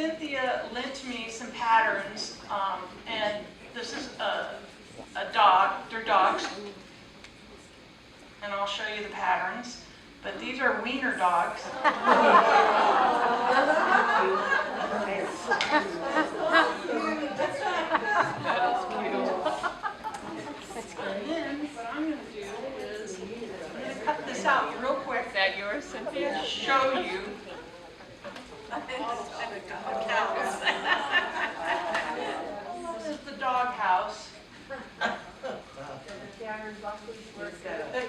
Cynthia lent me some patterns, and this is a dog. They're dogs, and I'll show you the patterns. But these are wiener dogs. And then what I'm going to do is I'm going to cut this out real quick. Is that yours, Cynthia? To show you. This is the dog house. The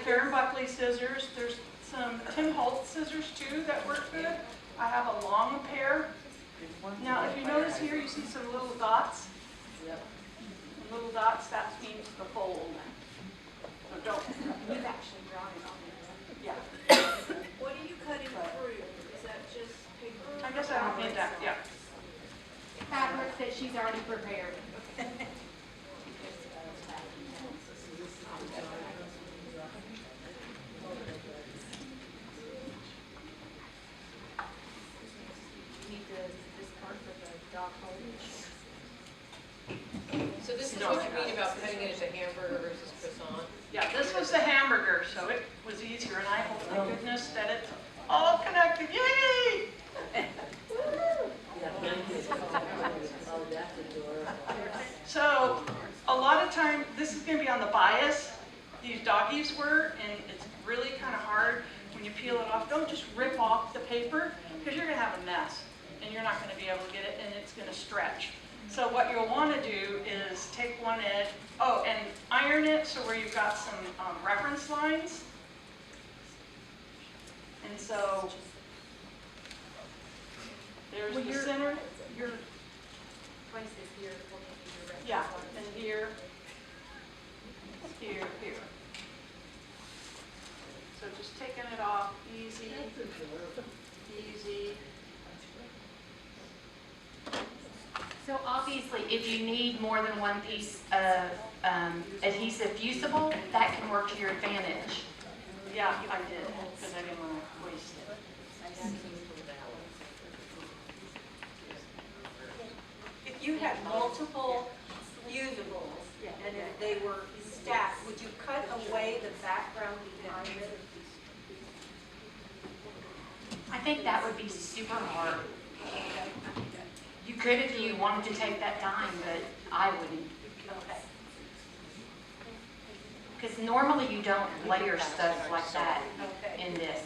Karen Buckley scissors. There's some Tim Holtz scissors too that work good. I have a long pair. Now, if you notice here, you see some little dots. Little dots, that means the fold. So don't. You've actually drawn it on there. Yeah. What are you cutting through? Is that just paper? I guess I don't need that. Yeah. Fabric that she's already prepared. So this is what you mean about cutting it as a hamburger versus croissant? Yeah, this was the hamburger, so it was easier, and I hope to goodness that it's all connected. Yay! So, a lot of time, this is going to be on the bias. These doggies were, and it's really kind of hard when you peel it off. Don't just rip off the paper, because you're going to have a mess, and you're not going to be able to get it, and it's going to stretch. So what you'll want to do is take one edge, and iron it so where you've got some reference lines. And so there's the center. Your Place is here. We'll give you your reference. Yeah, and here, here, here. So just taking it off, easy, easy. So obviously, if you need more than one piece of adhesive fusible, that can work to your advantage. Yeah, I did, because I didn't want to waste it. If you had multiple usables and if they were stacked, would you cut away the background behind it? I think that would be super hard. You could if you wanted to take that time, but I wouldn't. Because normally you don't layer stuff like that in this.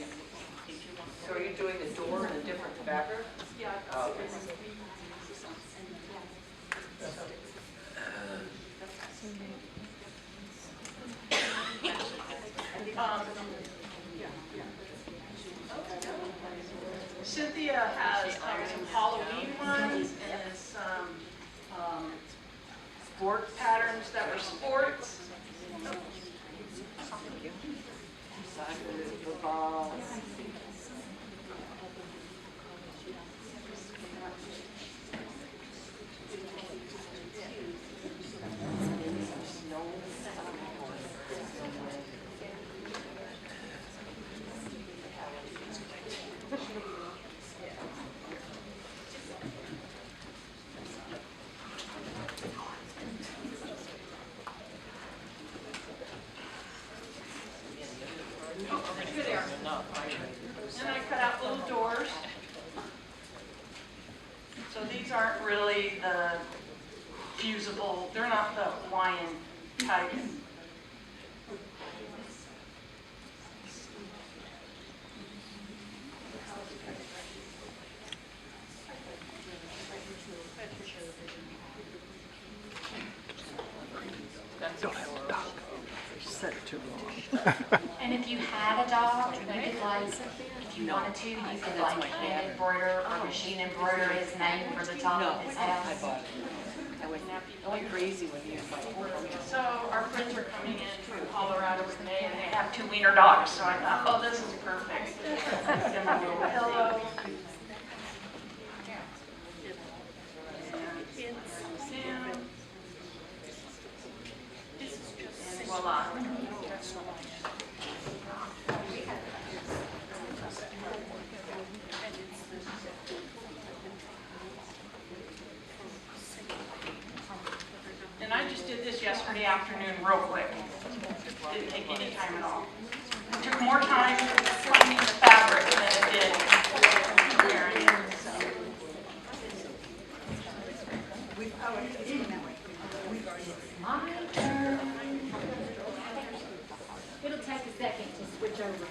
So are you doing the door in a different fabric? Yeah. Oh, okay. Cynthia has some Halloween ones and some sport patterns that were sports. Football. And I cut out little doors. So these aren't really the fusible, they're not the Hawaiian type. And if you had a dog, you could like, if you wanted to, you could like hand embroider or machine embroider his name for the top of his house. I bought it. I went crazy when you So our friends are coming in from Colorado with me, and they have 2 wiener dogs. So I thought, oh, this is perfect. Give them a little pillow. And voila. Saturday afternoon real quick. Didn't take any time at all. It took more time cleaning the fabric than it did preparing it. My turn. It'll take a second to switch over.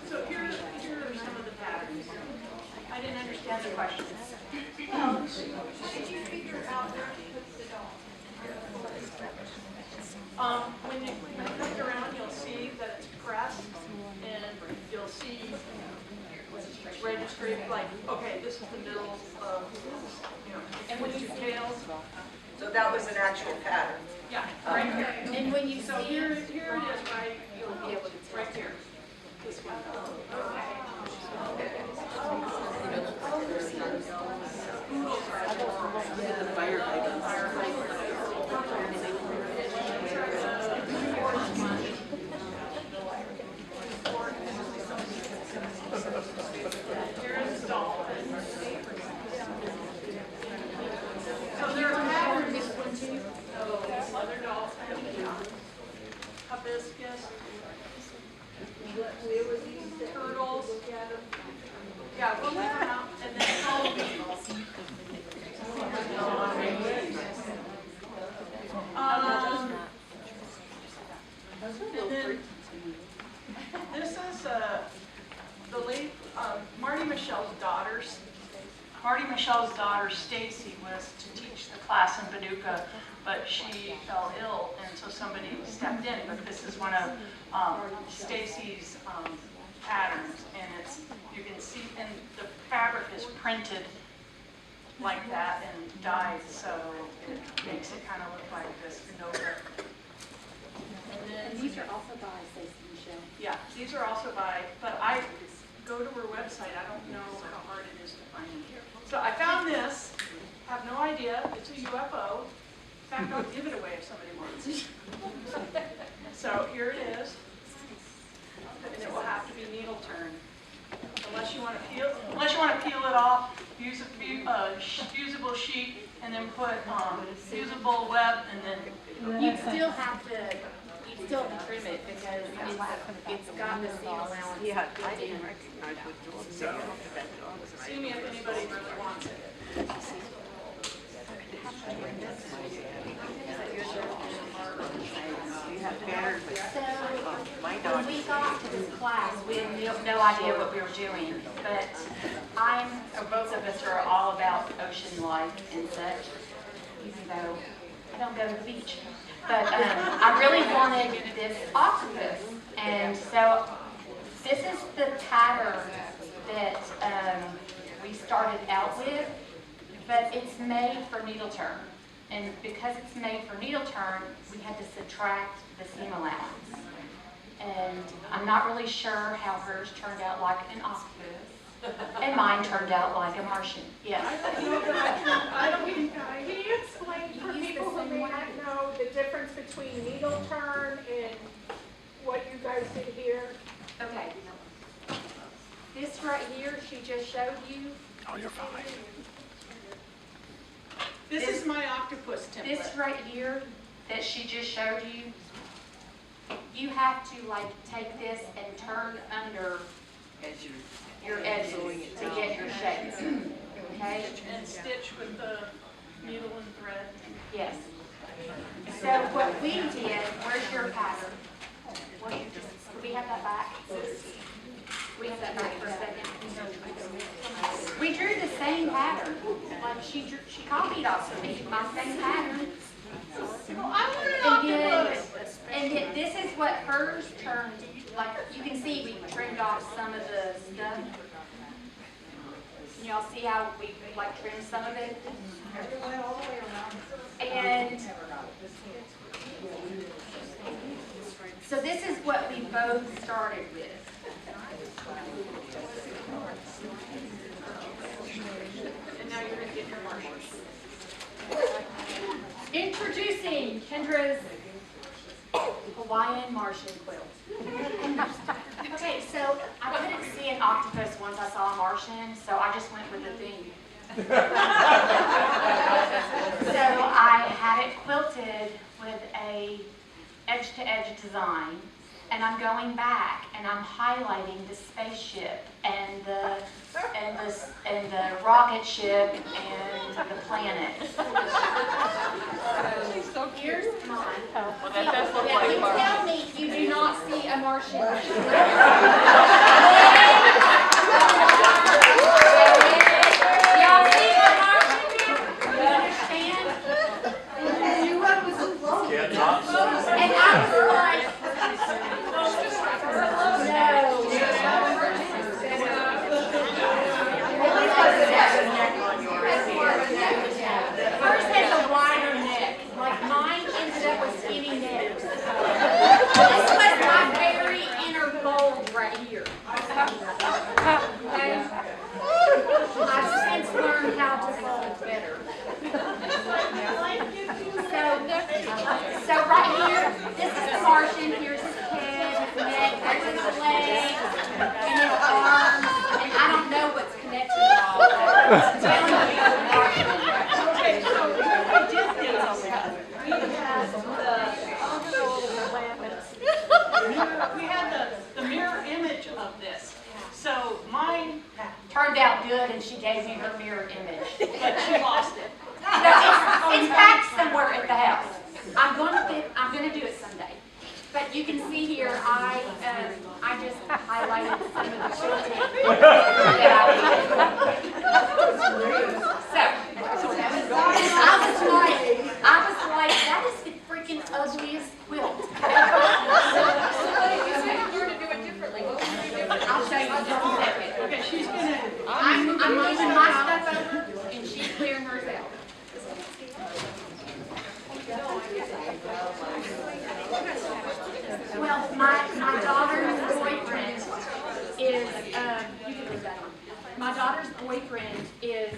So here are some of the patterns. I didn't understand the question. Well, did you figure out where to put the dog? When you flip it around, you'll see that it's pressed, and you'll see it's registered, like, okay, this is the middle of, and when you tails, So that was an actual pattern. yeah, right here. And when you So see here, it, here it is, right, you'll be able to, right here. This one. Here's the dolphin. So there are patterns. So other dolphins, hibiscus, turtles. Yeah, we'll leave them out, and then and then this is the late Marty Michelle's daughters. Marty Michelle's daughter Stacy was to teach the class in Paducah, but she fell ill, and so somebody stepped in. But this is one of Stacy's patterns, and it's, you can see, and the fabric is printed like that and dyed, so it makes it kind of look like this Nova. and these are also by Stacey Michelle. Yeah, these are also by, but I go to her website, I don't know how hard it is to find them. So I found this, have no idea, it's a UFO. In fact, I'll give it away if somebody wants. So here it is, and it will have to be needle turn. Unless you want to peel it off, use a fusible sheet, and then put fusible web, and then You'd still have to trim it because it's got the seam allowance. Yeah, I didn't recognize what dog that dog was. see me if anybody really wants it. You have patterns, So, my when dog. we got to this class, we had no idea what we were doing, but both of us are all about ocean life and such, even though I don't go to the beach. But I really wanted this octopus, and so this is the pattern that we started out with, but it's made for needle turn. And because it's made for needle turn, we had to subtract the seam allowance. And I'm not really sure how hers turned out like an octopus, and mine turned out like a Martian. Yes. I don't think I. Can you explain for people who may not know the difference between needle turn and what you guys did here? Okay. This right here, she just showed you. Oh, you're fine. This is my octopus template. This right here that she just showed you, you have to like take this and turn under As you your edges to get your shape. Okay? And stitch with the needle and thread. Yes. So what we did, where's your pattern? What you just, could we have that back? We have that back for a second. We drew the same pattern. Like she copied off of me, my same pattern. Well, I want an And octopus. then this is what hers turned, like you can see we trimmed off some of the stuff. Y'all see how we like trimmed some of it? And so this is what we both started with. And now you're gonna get your marshals. Introducing Kendra's Hawaiian Martian quilt. Okay, so I couldn't see an octopus once I saw a Martian, so I just went with the theme. So I had it quilted with a edge-to-edge design, and I'm going back and I'm highlighting the spaceship and the rocket ship and the planet. Here's mine. Well, that does look Now, like you Mars. tell me you do not see a Martian. Y'all see a Martian? You understand? And I was like, hers has a wider neck. Like mine ended up with skinny necks. This was my very inner fold right here. Okay? I've since learned how to fold better. So right here, this is the Martian. Here's his head, his neck, there's his legs, and his arms. And I don't know what's connected at all. But I'm telling you, it's a Martian. Okay, so we did this. We had the mirror image of this. So mine, Turned out good, and she gave me her mirror image. but she lost it. No, it's packed somewhere at the house. I'm gonna do it someday. But you can see here, I just highlighted some of the quilting that I did. So I was like, that is the freaking ugliest quilt. You said you were to do it differently. What would you do differently? I'll show you in just a second. Okay, she's gonna, I'm moving my stuff over, and she's clearing hers out. Well, my daughter's boyfriend is, you can leave that on. My daughter's boyfriend is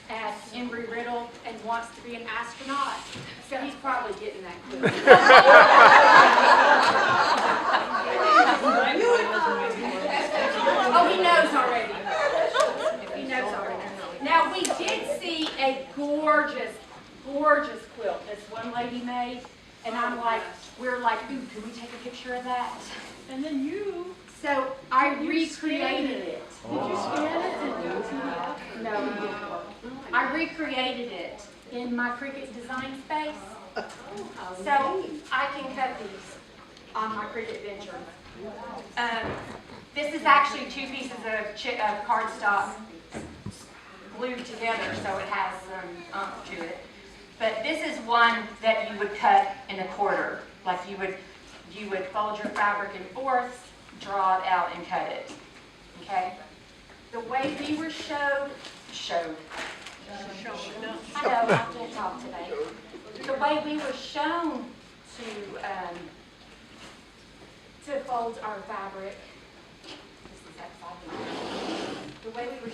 at Embry-Riddle and wants to be an astronaut, so he's probably getting that quilt. Oh, he knows already. He knows already. Now, we did see a gorgeous, gorgeous quilt this one lady made, and we're like, ooh, can we take a picture of that? and then you, So I recreated it. did you scan it and No, I recreated it in my Cricut design space. So I can cut these on my Cricut Venture. This is actually 2 pieces of cardstock glued together, so it has some oomph to it. But this is one that you would cut in a quarter. Like you would fold your fabric in fourths, draw it out, and cut it. Okay? The way we were showed. I know, I can't talk today. The way we were shown to fold our fabric. This is that 5 minutes. The way we were